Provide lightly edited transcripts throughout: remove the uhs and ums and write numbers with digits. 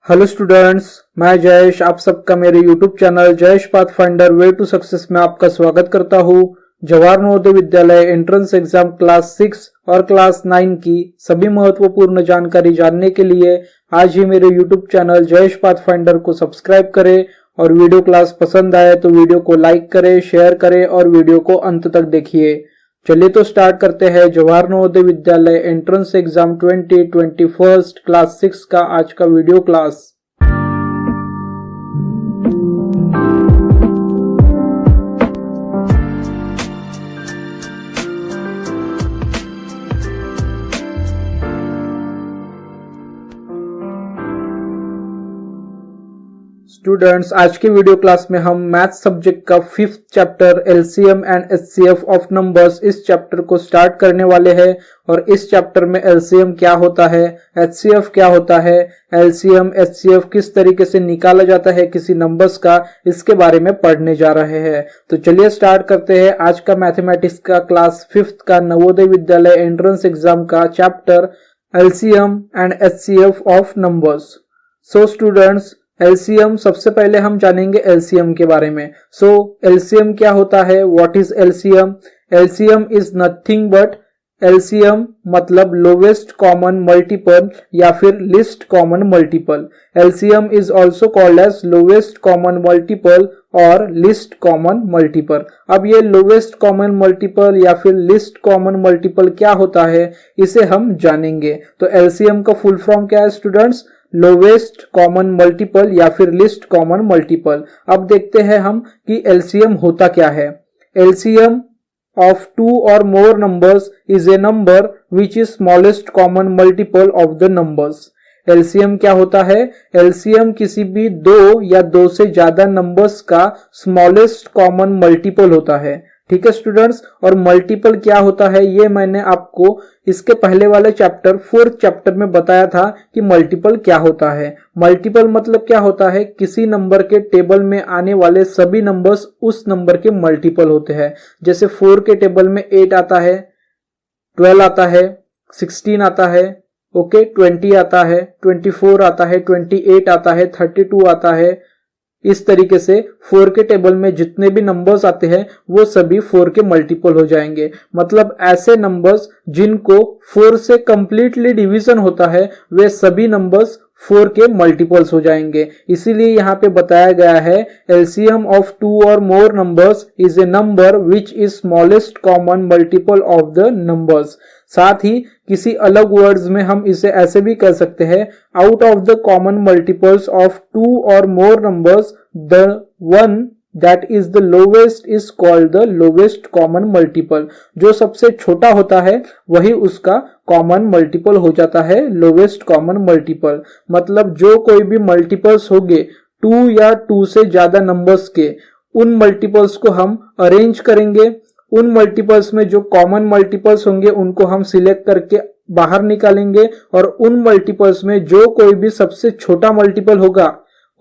Hello students, मैं जयेश आप सबका मेरे YouTube channel Jayesh pathfinder way to success में आपका स्वागत करता हूँ। Jawahar Navodaya Vidyalaya entrance exam class 6 और क्लास 9 की सभी महत्वपूर्ण जानकारी जानने के लिए आज ही मेरे यूट्यूब चैनल जयेश पाथफाइंडर को सब्सक्राइब करें और वीडियो क्लास पसंद आए तो वीडियो को लाइक करें, शेयर करें और वीडियो को अंत तक देखिए। चलिए तो स्टार्ट करते हैं Jawahar Navodaya Vidyalaya entrance exam 2021 class 6 का आज का वीडियो क्लास। स्टूडेंट्स, आज के वीडियो क्लास में हम मैथ सब्जेक्ट का 5th chapter LCM and HCF of numbers इस चैप्टर को स्टार्ट करने वाले हैं। और इस चैप्टर में एलसीएम क्या होता है, एचसीएफ क्या होता है, एलसीएम एचसीएफ किस तरीके से निकाला जाता है किसी नंबर्स का, इसके बारे में पढ़ने जा रहे हैं। तो चलिए स्टार्ट करते हैं आज का मैथमेटिक्स का क्लास 5th का नवोदय विद्यालय एंट्रेंस एग्जाम का chapter LCM and HCF of numbers. So students, LCM सबसे पहले हम जानेंगे एलसीएम के बारे में। सो एलसीएम क्या होता है, what is LCM? LCM is nothing but, LCM मतलब लोवेस्ट कॉमन मल्टीपल या फिर least common multiple. LCM is also called as lowest common multiple और लिस्ट कॉमन मल्टीपल। अब ये लोवेस्ट कॉमन मल्टीपल या फिर लिस्ट कॉमन मल्टीपल क्या होता है, इसे हम जानेंगे। तो एलसीएम का फुल फॉर्म क्या है स्टूडेंट्स? लोवेस्ट कॉमन मल्टीपल या फिर लिस्ट कॉमन मल्टीपल। अब देखते हैं हम कि एलसीएम होता क्या है। LCM of two or more numbers is a number which is smallest common multiple of the numbers. LCM क्या होता है? LCM किसी भी दो या दो से ज्यादा नंबर्स का स्मॉलेस्ट कॉमन मल्टीपल होता है। ठीक है स्टूडेंट्स, और मल्टीपल क्या होता है ये मैंने आपको इसके पहले वाले चैप्टर 4th चैप्टर में बताया था कि मल्टीपल क्या होता है। मल्टीपल मतलब क्या होता है, किसी नंबर के टेबल में आने वाले सभी नंबर्स उस नंबर के मल्टीपल होते हैं। जैसे 4 के टेबल में 8 आता है, 12 आता है, 16 आता है, ओके 20 आता है, 24 आता है, 28 आता है, 32 आता है। इस तरीके से 4 के टेबल में जितने भी नंबर्स आते हैं वो सभी 4 के मल्टीपल हो जाएंगे। मतलब ऐसे नंबर्स जिनको 4 से कंप्लीटली डिवीजन होता है वे सभी नंबर्स 4 के मल्टीपल्स हो जाएंगे। इसीलिए यहाँ पे बताया गया है एलसीएम ऑफ टू और more numbers is a number which is smallest common multiple of the numbers. साथ ही किसी अलग वर्ड्स में हम इसे ऐसे भी कह सकते हैं, out of the common multiples of two और more numbers the one that is the lowest is called the lowest common multiple. जो सबसे छोटा होता है वही उसका कॉमन मल्टीपल हो जाता है लोवेस्ट कॉमन मल्टीपल। मतलब जो कोई भी मल्टीपल्स होंगे 2 या 2 से ज्यादा नंबर्स के, उन मल्टीपल्स को हम अरेंज करेंगे। उन मल्टीपल्स में जो कॉमन मल्टीपल्स होंगे उनको हम सिलेक्ट करके बाहर निकालेंगे और उन मल्टीपल्स में जो कोई भी सबसे छोटा मल्टीपल होगा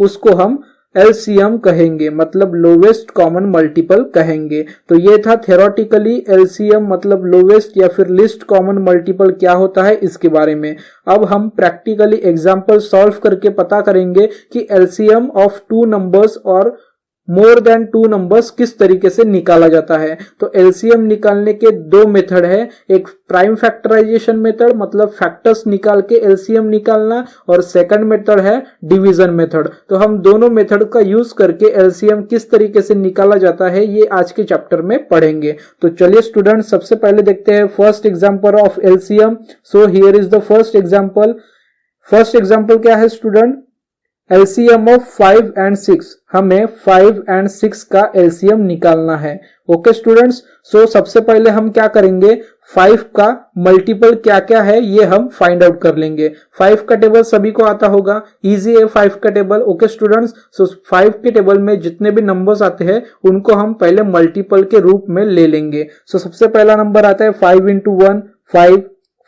उसको हम एलसीएम कहेंगे, मतलब लोवेस्ट कॉमन मल्टीपल कहेंगे। तो ये था थ्योरेटिकली एलसीएम मतलब लोवेस्ट या फिर लिस्ट कॉमन मल्टीपल क्या होता है इसके बारे में। अब हम प्रैक्टिकली एग्जांपल सॉल्व करके पता करेंगे कि एलसीएम ऑफ टू नंबर्स और मोर देन 2 नंबर्स किस तरीके से निकाला जाता है। तो एलसीएम निकालने के 2 मेथड है, एक प्राइम फैक्टराइजेशन मेथड मतलब फैक्टर्स निकाल के एलसीएम निकालना, और सेकंड मेथड है डिवीजन मेथड। तो हम दोनों मेथड का यूज करके एलसीएम किस तरीके से निकाला जाता है ये आज के चैप्टर में पढ़ेंगे। तो चलिए स्टूडेंट, सबसे पहले देखते हैं first example of LCM. So here is the first example. First example क्या है स्टूडेंट? LCM of 5 and 6। हमें 5 एंड 6 का एलसीएम निकालना है। ओके स्टूडेंट्स, सो सबसे पहले हम क्या करेंगे, 5 का मल्टीपल क्या क्या है ये हम फाइंड आउट कर लेंगे। 5 का टेबल सभी को आता होगा, इजी है 5 का टेबल। ओके स्टूडेंट्स, सो 5 के टेबल में जितने भी नंबर्स आते हैं उनको हम पहले मल्टीपल के रूप में ले लेंगे। सो सबसे पहला नंबर आता है 5 into 1 5,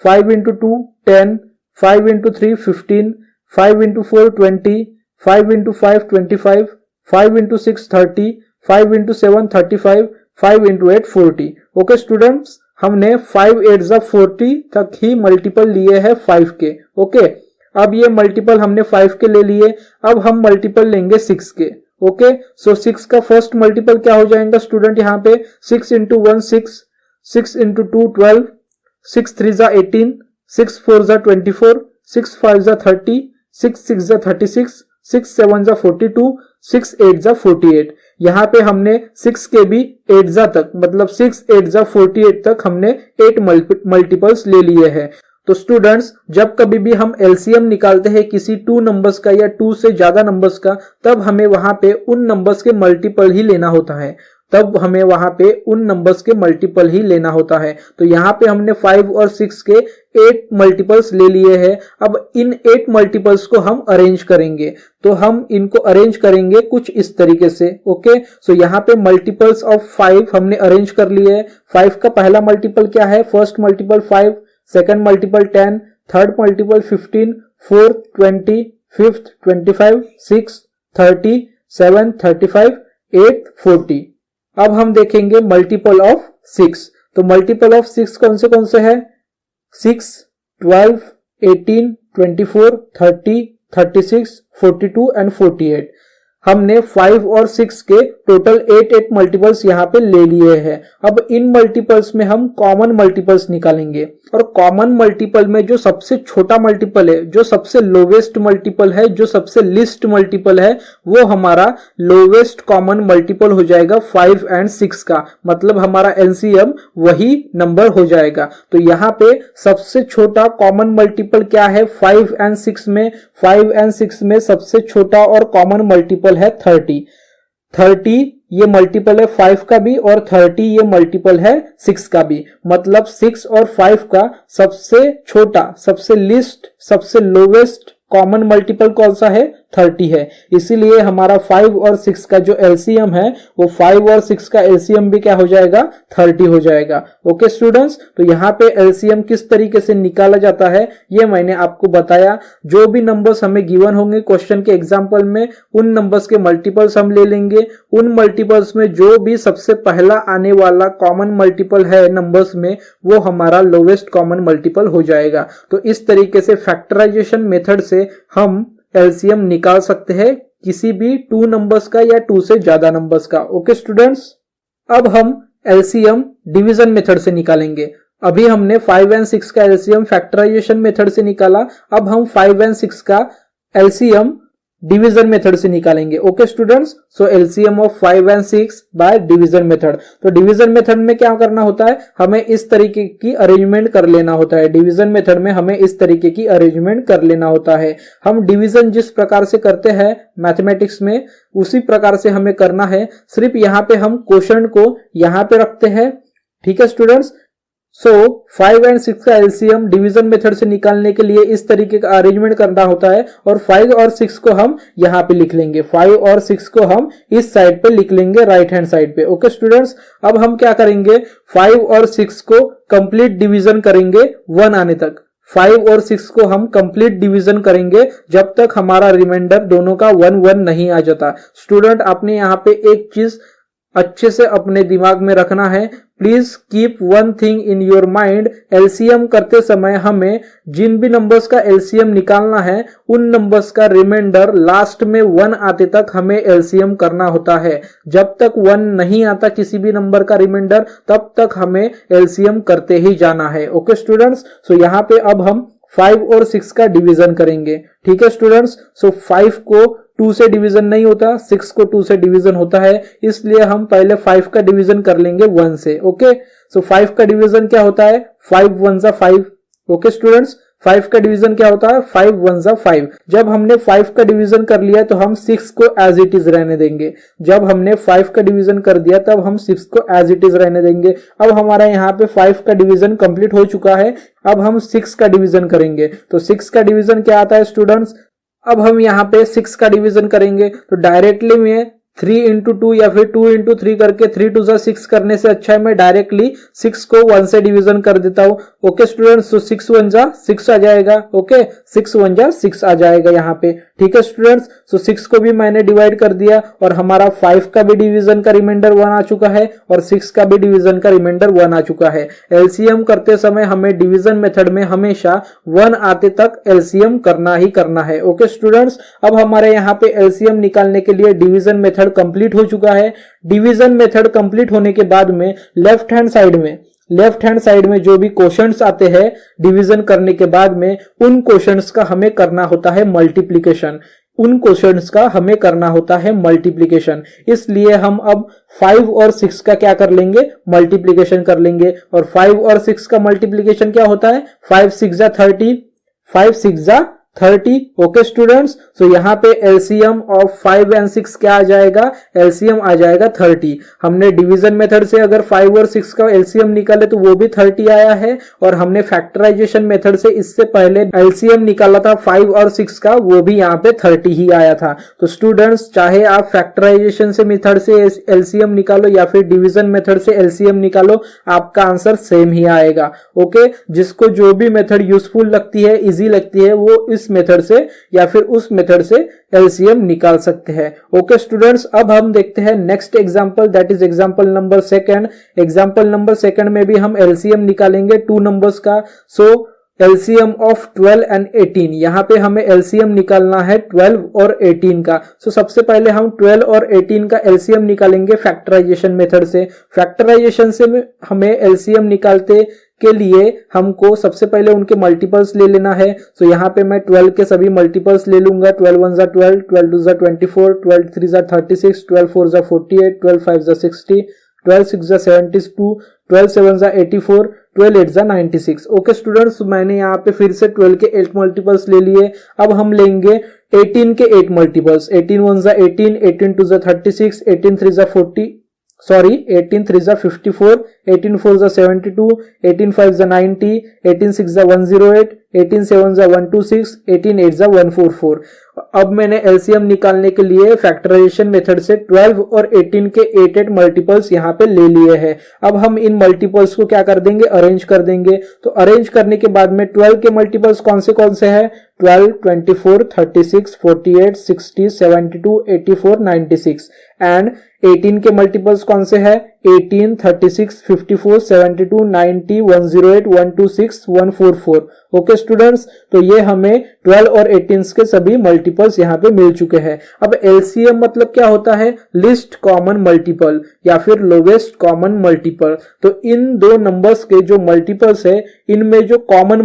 5 into 2 10, 5 into 3 15, 5 into 4 20, 5 into 5 25, 5 into 6 30, 5 into 7 35, 5 into 8 40। Okay students, हमने 5 8 40 तक ही मल्टीपल लिए हैं 5 के। ओके, अब ये मल्टीपल हमने 5 के ले लिए, अब हम मल्टीपल लेंगे 6 के। ओके, सो 6 का फर्स्ट मल्टीपल क्या हो जाएगा स्टूडेंट, यहाँ पे 6 इंटू 1 6, 6 इंटू 2 12, 6 3 जा 18, 6 4 जा 24, 6 5 जा 30, 6 6 जा 36, 6 7 जा 42, 6 8 जा 48। यहाँ पे हमने 6 के भी 8 जा तक, मतलब 6 8 जा 48 तक हमने 8 मल्टीपल्स ले लिए हैं। तो स्टूडेंट्स, जब कभी भी हम एलसीएम निकालते हैं किसी 2 नंबर्स का या 2 से ज्यादा नंबर्स का, तब हमें वहां पे उन नंबर्स के मल्टीपल ही लेना होता है, तब हमें वहां पे उन नंबर्स के मल्टीपल ही लेना होता है। तो यहाँ पे हमने 5 और 6 के 8 मल्टीपल्स ले लिए हैं। अब इन 8 मल्टीपल्स को हम अरेंज करेंगे, तो हम इनको अरेंज करेंगे कुछ इस तरीके से। ओके, सो यहाँ पे मल्टीपल्स ऑफ 5 हमने अरेंज कर लिए हैं। 5 का पहला मल्टीपल क्या है, first multiple 5, second multiple 10, third multiple 15, fourth 20, fifth 25, 6 30, 7 35, 8 40। अब हम देखेंगे मल्टीपल ऑफ 6। तो मल्टीपल ऑफ 6 कौन से है, 6 12 18 24 30 36 42 एंड 48। हमने 5 और 6 के टोटल 8 मल्टीपल्स यहाँ पे ले लिए हैं। अब इन मल्टीपल्स में हम कॉमन मल्टीपल्स निकालेंगे, और कॉमन मल्टीपल में जो सबसे छोटा मल्टीपल है, जो सबसे लोवेस्ट मल्टीपल है, जो सबसे लिस्ट मल्टीपल है, वो हमारा लोवेस्ट कॉमन मल्टीपल हो जाएगा 5 एंड 6 का, मतलब हमारा एलसीएम वही नंबर हो जाएगा। तो यहाँ पे सबसे छोटा कॉमन मल्टीपल क्या है 5 एंड 6 में, 5 एंड 6 में सबसे छोटा और कॉमन मल्टीपल है 30। 30 ये मल्टीपल है 5 का भी, और 30 ये मल्टीपल है 6 का भी, मतलब 6 और 5 का सबसे छोटा, सबसे लिस्ट, सबसे लोवेस्ट कॉमन मल्टीपल कौन सा है, 30 है। इसीलिए हमारा 5 और 6 का जो एलसीएम है वो 5 और 6 का एलसीएम भी क्या हो जाएगा, 30 हो जाएगा। ओके स्टूडेंट्स, तो यहाँ पे एलसीएम किस तरीके से निकाला जाता है ये मैंने आपको बताया। जो भी नंबर्स हमें गिवन होंगे क्वेश्चन के एग्जाम्पल में, उन नंबर्स के मल्टीपल्स हम ले लेंगे। उन मल्टीपल्स में जो भी सबसे पहला आने वाला कॉमन मल्टीपल है नंबर्स में, वो हमारा लोवेस्ट कॉमन मल्टीपल हो जाएगा। तो इस तरीके से फैक्टराइजेशन मेथड से हम एलसीएम निकाल सकते हैं किसी भी 2 नंबर्स का या 2 से ज्यादा नंबर्स का। ओके स्टूडेंट्स, अब हम एलसीएम डिवीजन मेथड से निकालेंगे। अभी हमने 5 एंड 6 का एलसीएम फैक्टराइजेशन मेथड से निकाला, अब हम 5 एंड 6 का एलसीएम डिवीजन मेथड से निकालेंगे। Okay students, so LCM of 5 and 6 by division method. तो डिवीजन मेथड में क्या करना होता है, हमें इस तरीके की अरेंजमेंट कर लेना होता है। डिवीजन मेथड में हमें इस तरीके की अरेंजमेंट कर लेना होता है। हम डिवीजन जिस प्रकार से करते हैं मैथमेटिक्स में, उसी प्रकार से हमें करना है, सिर्फ यहाँ पे हम क्वोशंट को यहाँ पे रखते हैं। ठीक है स्टूडेंट्स, सो 5 एंड 6 का एलसीएम डिवीजन मेथड से निकालने के लिए इस तरीके का अरेंजमेंट करना होता है, और 5 और 6 को हम यहाँ पे लिख लेंगे, 5 और 6 को हम इस साइड पे लिख लेंगे, राइट हैंड साइड पे। ओके स्टूडेंट्स, अब हम क्या करेंगे, 5 और 6 को कंप्लीट डिवीजन करेंगे 1 आने तक। 5 और 6 को हम कंप्लीट डिवीजन करेंगे जब तक हमारा रिमाइंडर दोनों का 1 1 नहीं आ जाता। स्टूडेंट, आपने यहाँ पे एक चीज अच्छे से अपने दिमाग में रखना है, please keep one thing in your mind. LCM करते समय हमें जिन भी नंबर्स का एलसीएम निकालना है, उन नंबर्स का रिमाइंडर लास्ट में 1 आते तक हमें एलसीएम करना होता है। जब तक 1 नहीं आता किसी भी नंबर का रिमाइंडर, तब तक हमें एलसीएम करते ही जाना है। ओके स्टूडेंट्स, सो यहाँ पे अब हम 5 और 6 का डिवीजन करेंगे। ठीक है स्टूडेंट्स, सो 5 को 2 से डिवीजन नहीं होता, 6 को 2 से डिवीजन होता है, इसलिए हम पहले 5 का डिवीजन कर लेंगे 1 से। ओके, सो 5 का डिवीजन क्या होता है, 5 1 जा 5। ओके स्टूडेंट्स, 5 का डिवीजन क्या होता है, 5 1 जा 5। जब हमने 5 का डिवीजन कर लिया तो हम 6 को एज इट इज रहने देंगे। जब हमने 5 का डिवीजन कर दिया तब हम 6 को एज इट इज रहने देंगे। अब हमारा यहाँ पे 5 का डिवीजन कंप्लीट हो चुका है, अब हम 6 का डिवीजन करेंगे। तो 6 का डिवीजन क्या आता है स्टूडेंट्स, अब हम यहाँ पे 6 का डिवीजन करेंगे, तो डायरेक्टली में 3 इंटू 2 या फिर 2 इंटू 3 करके 3 टू 6 करने से अच्छा है मैं डायरेक्टली 6 को 1 से डिवीजन कर देता हूं। ओके स्टूडेंट्स, तो 6 1 जा 6 आ जाएगा। ओके, 6 1 जा 6 आ जाएगा यहाँ पे। ठीक है स्टूडेंट्स, तो 6 को भी मैंने डिवाइड कर दिया और हमारा 5 का भी डिवीजन का रिमाइंडर 1 आ चुका है और 6 का भी डिवीजन का रिमाइंडर 1 आ चुका है। एलसीएम करते समय हमें डिवीजन मेथड में हमेशा 1 आते तक एलसीएम करना ही करना है। ओके स्टूडेंट्स, अब हमारे यहाँ पे एलसीएम निकालने के लिए डिवीजन मेथड कंप्लीट हो चुका है। डिवीजन मेथड कंप्लीट होने के बाद में लेफ्ट हैंड साइड में जो भी क्वेश्चंस आते हैं डिवीजन करने के बाद में, उन क्वेश्चंस का हमें करना होता है मल्टीप्लिकेशन। इसलिए हम अब 5 और 6 का क्या कर लेंगे, मल्टीप्लिकेशन कर लेंगे। और 5 और 6 का मल्टीप्लिकेशन क्या होता है, 5 6 जा 30, 5 6 जा 30। ओके स्टूडेंट्स, तो यहाँ पे एलसीएम ऑफ 5 एंड 6 क्या आ जाएगा, एलसीएम आ जाएगा 30। हमने डिवीजन मेथड से अगर 5 और 6 का एलसीएम निकाले तो वो भी 30 आया है, और हमने फैक्टराइजेशन मेथड से इससे पहले एलसीएम निकाला था 5 और 6 का, वो भी यहाँ पे 30 ही आया था। तो स्टूडेंट्स, चाहे आप फैक्टराइजेशन से मेथड से एलसीएम निकालो या फिर डिवीजन मेथड से एलसीएम निकालो, आपका आंसर सेम ही आएगा। ओके, जिसको जो भी मेथड यूजफुल लगती है, इजी लगती है, वो इस मेथड से या फिर उस मेथड से एलसीएम निकाल सकते हैं। ओके स्टूडेंट्स, अब हम देखते हैं next example, that is example number 2। Example number 2 में भी हम एलसीएम निकालेंगे 2 नंबर्स का। सो एलसीएम ऑफ 12 एंड 18, यहाँ पे हमें एलसीएम निकालना है 12 और 18 का। सो सबसे पहले हम 12 और 18 का एलसीएम निकालेंगे फैक्टराइजेशन मेथड से। फैक्टराइजेशन से हमें एलसीएम निकालते के लिए हमको सबसे पहले उनके मल्टीपल्स ले लेना है। सो यहाँ पे मैं 12 के सभी मल्टीपल्स ले लूंगा। 12 1 जा 12, 12 2 जा 24, 12 3 जा 36, 12 4 जा 48, 12 5 जा 60, 12 6 जा 72, 12 7 जा 84, 12 8 जा 96। ओके स्टूडेंट्स, मैंने यहाँ पे फिर से 12 के 8 मल्टीपल्स ले लिए। अब हम लेंगे 18 के 8 मल्टीपल्स। 18 1 जा 18, 18 2 जा 36, 18 3 जा 18 3 जा 54, 18 4 जा 72, 18 5 जा 90, 18 6 जा 108, 18 7 जा 126, 18 8 जा 144। अब मैंने एलसीएम निकालने के लिए फैक्टराइजेशन मेथड से 12 और 18 के 8 मल्टीपल्स यहाँ पे ले लिए हैं। अब हम इन मल्टीपल्स को क्या कर देंगे, अरेंज कर देंगे। तो अरेंज करने के बाद में 12 के मल्टीपल्स कौन से हैं, 12 24 36 48 60 72 84 96। एंड 18 के मल्टीपल्स कौन से हैं, 18 36 54 72 90 108 126 144। ओके स्टूडेंट्स, तो ये हमें 12 और 18 के सभी मल्टीपल्स यहाँ पे मिल चुके हैं। अब एलसीएम मतलब क्या होता है, लिस्ट कॉमन मल्टीपल या फिर लोवेस्ट कॉमन मल्टीपल। तो इन दो नंबर्स के जो मल्टीपल्स है, इनमें जो कॉमन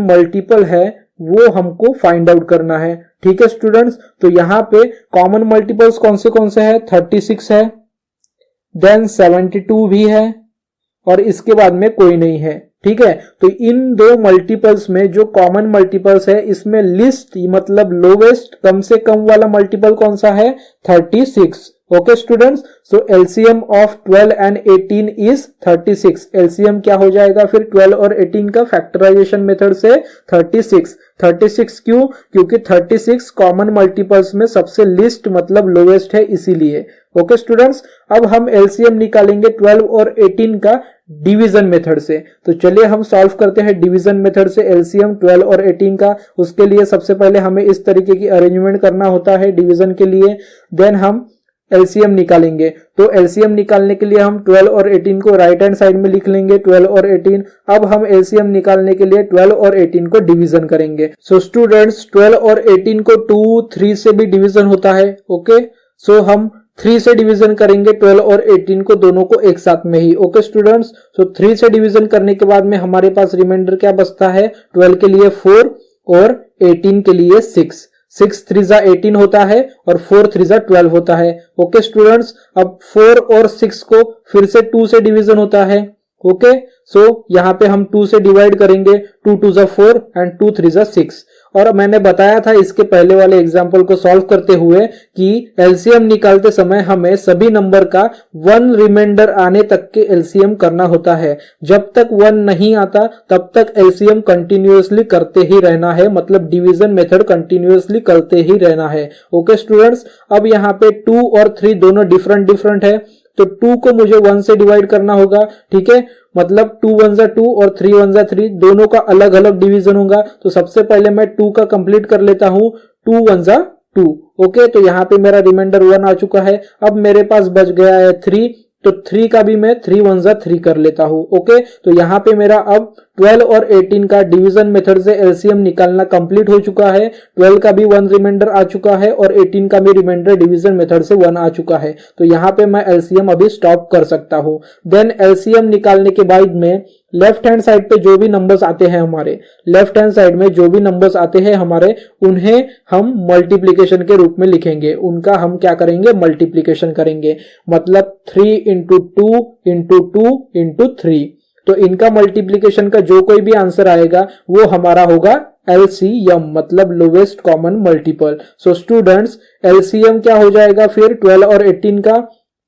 मल्टीपल है वो हमको फाइंड आउट करना है। ठीक है स्टूडेंट्स, तो यहाँ पे कॉमन मल्टीपल्स कौन से है, 36 है, देन 72 भी है, और इसके बाद में कोई नहीं है। ठीक है, तो इन दो मल्टीपल्स में जो कॉमन मल्टीपल्स है, इसमें लिस्ट मतलब लोवेस्ट कम से कम वाला मल्टीपल कौन सा है, 36। Okay students, so LCM of 12 and 18 is 36। LCM क्या हो जाएगा फिर 12 और 18 का फैक्टराइजेशन मेथड से 36। 36 क्यों, क्योंकि 36 कॉमन मल्टीपल्स में सबसे लिस्ट मतलब लोवेस्ट है, इसीलिए। ओके स्टूडेंट्स, अब हम एलसीएम निकालेंगे 12 और 18 का डिवीजन मेथड से। तो चलिए हम सॉल्व करते हैं डिवीजन मेथड से एलसीएम 12 और 18 का। उसके लिए सबसे पहले हमें इस तरीके की अरेंजमेंट करना होता है डिवीजन के लिए, देन हम एलसीएम निकालेंगे। तो एलसीएम निकालने के लिए हम 12 और 18 को राइट हैंड साइड में लिख लेंगे, 12 और 18। अब हम एलसीएम निकालने के लिए 12 और 18 को डिवीजन करेंगे। सो स्टूडेंट्स, 12 और 18 को 2 3 से भी डिवीजन होता है। ओके, सो हम 3 से डिवीजन करेंगे 12 और 18 को, दोनों को एक साथ में ही। ओके स्टूडेंट्स, सो 3 से डिवीजन करने के बाद में हमारे पास रिमाइंडर क्या बचता है, 12 के लिए 4 और 18 के लिए 6। 6 3 जा 18 होता है और 4 3 जा 12 होता है। ओके स्टूडेंट्स, अब 4 और 6 को फिर से 2 से डिवीजन होता है। ओके, सो यहाँ पे हम 2 से डिवाइड करेंगे, 2 2 जा 4 एंड 2 3 जा 6। और मैंने बताया था इसके पहले वाले एग्जाम्पल को सॉल्व करते हुए कि एलसीएम निकालते समय हमें सभी नंबर का 1 रिमाइंडर आने तक के एलसीएम करना होता है। जब तक 1 नहीं आता तब तक एलसीएम कंटिन्यूअसली करते ही रहना है, मतलब डिवीजन मेथड कंटिन्यूअसली करते ही रहना है। ओके स्टूडेंट्स, अब यहाँ पे 2 और 3 दोनों डिफरेंट है, तो 2 को मुझे 1 से डिवाइड करना होगा, ठीक है। मतलब 2 1 जा 2 और 3 1 जा 3, दोनों का अलग अलग डिवीजन होगा। तो सबसे पहले मैं 2 का कंप्लीट कर लेता हूं, 2 1 जा 2। ओके, तो यहाँ पे मेरा रिमाइंडर 1 आ चुका है। अब मेरे पास बच गया है 3, तो 3 का भी मैं 3 1 जा 3 कर लेता हूं। ओके, तो यहाँ पे मेरा अब 12 और 18 का डिवीजन मेथड से एलसीएम निकालना कंप्लीट हो चुका है। 12 का भी 1 रिमाइंडर आ चुका है और 18 का भी रिमाइंडर डिवीजन मेथड से 1 आ चुका है। तो यहाँ पे मैं एलसीएम अभी स्टॉप कर सकता हूं। देन एलसीएम निकालने के बाद में लेफ्ट हैंड साइड पे जो भी नंबर्स आते हैं हमारे, लेफ्ट हैंड साइड में जो भी नंबर्स आते हैं हमारे, उन्हें हम मल्टीप्लीकेशन के रूप में लिखेंगे। उनका हम क्या करेंगे, मल्टीप्लीकेशन करेंगे। मतलब 3 इंटू 2 इंटू 2 इंटू 3। तो इनका मल्टीप्लीकेशन का जो कोई भी आंसर आएगा वो हमारा होगा LCM, मतलब lowest common multiple. So students, LCM क्या हो जाएगा फिर 12 और 18 का,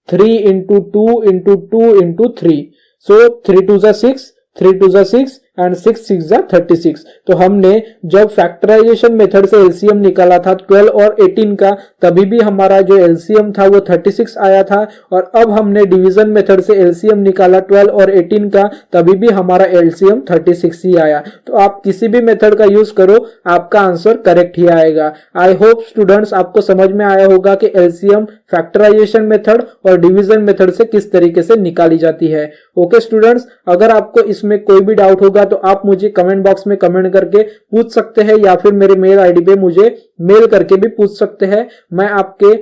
3 इंटू 2 इंटू 2 इंटू 3। सो 3 2 जा 6, 3 2 जा 6 एंड 6 6 जा 36। तो हमने जब फैक्टराइजेशन मेथड से एलसीएम निकाला था 12 और 18 का, तभी भी हमारा जो एलसीएम था वो 36 आया था। और अब हमने डिवीजन मेथड से एलसीएम निकाला 12 और 18 का, तभी भी हमारा एलसीएम 36 ही आया। तो आप किसी भी मेथड का यूज करो, आपका आंसर करेक्ट ही आएगा। आई होप स्टूडेंट्स आपको समझ में आया होगा कि एलसीएम फैक्टराइजेशन मेथड और डिवीजन मेथड से किस तरीके से निकाली जाती है। ओके स्टूडेंट्स, अगर आपको इसमें कोई भी डाउट होगा तो आप मुझे कमेंट बॉक्स में कमेंट करके पूछ सकते हैं, या फिर मेरे मेल आईडी पे मुझे मेल करके भी पूछ सकते हैं। मैं आपके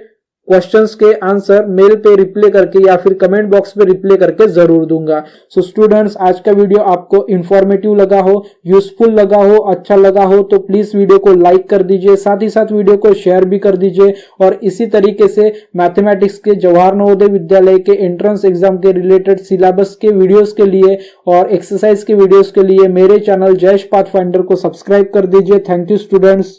क्वेश्चंस के आंसर मेल पे रिप्लाई करके या फिर कमेंट बॉक्स पे रिप्लाई करके जरूर दूंगा। सो स्टूडेंट्स, आज का वीडियो आपको इंफॉर्मेटिव लगा हो, यूजफुल लगा हो, अच्छा लगा हो तो प्लीज वीडियो को लाइक कर दीजिए, साथ ही साथ वीडियो को शेयर भी कर दीजिए। और इसी तरीके से मैथमेटिक्स के जवाहर नवोदय विद्यालय के एंट्रेंस एग्जाम के रिलेटेड सिलेबस के वीडियोस के लिए और एक्सरसाइज के वीडियोस के लिए मेरे चैनल जयेश पाथफाइंडर को सब्सक्राइब कर दीजिए। Thank you students.